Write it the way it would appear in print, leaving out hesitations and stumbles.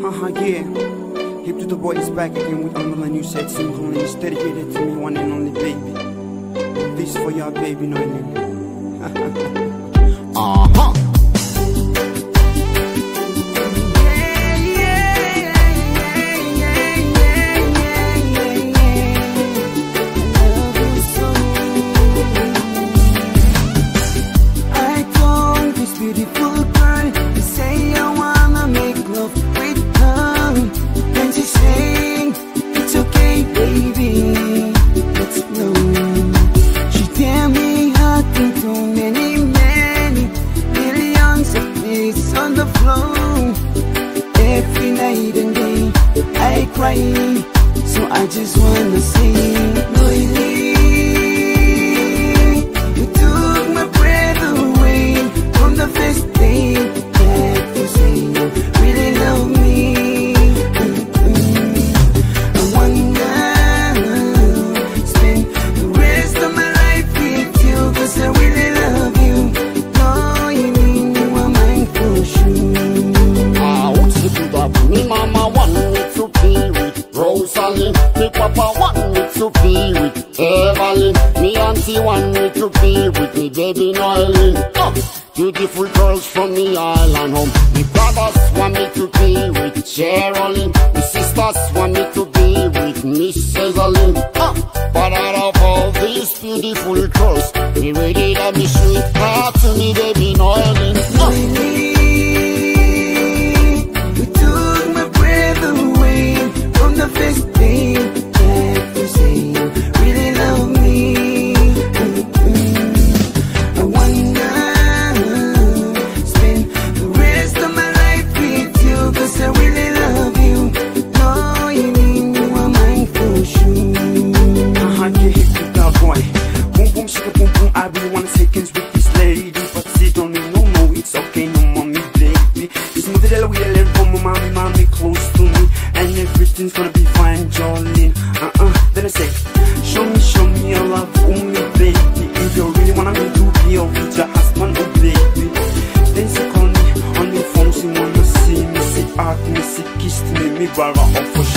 Yeah. Hip to the boy is back again with another new set single, and it's dedicated to me, one and only baby. This for your baby, Noelin. I told this beautiful girl to say I wanna make love with her, and she saying it's okay, baby, let's go. She tell me I think too many millions of plays on the floor. Every night and day I cry, so I just wanna sing. Noelin, you took my breath away from the first day that you say you really love me. I wanna spend the rest of my life with you, 'cause I really love you. Noelin, you are mine for sure. What's the good of me mama want me to be with Rosalind, me papa want me to be with Evelyn, me auntie want me to be with me baby Noelin. Beautiful girls from the island home. Me brothers want me to be with Geraldine, me sisters want me to be with Miss Evelyn. But out of all these beautiful girls, me ready to be sweetheart to me baby Noelin. You took my breath away from the first day that you say you really love me. I wanna spend the rest of my life with you, 'cause I really love you. Noelin, you are mine for sure. Yeah, hip to the boy. Boom boom shaka boom boom. I really wanna take hands with this lady, but she don't need no, it's okay, no mommy baby. This movie that we let go, mommy close to me, and everything's gonna be fine, Jolene. Then I say, show me your love, oh me baby. If you really wanna me to be your future husband, oh baby. Then she call me on the phone, she wanna see me, she ask me, she kissed me, brother, oh for sure.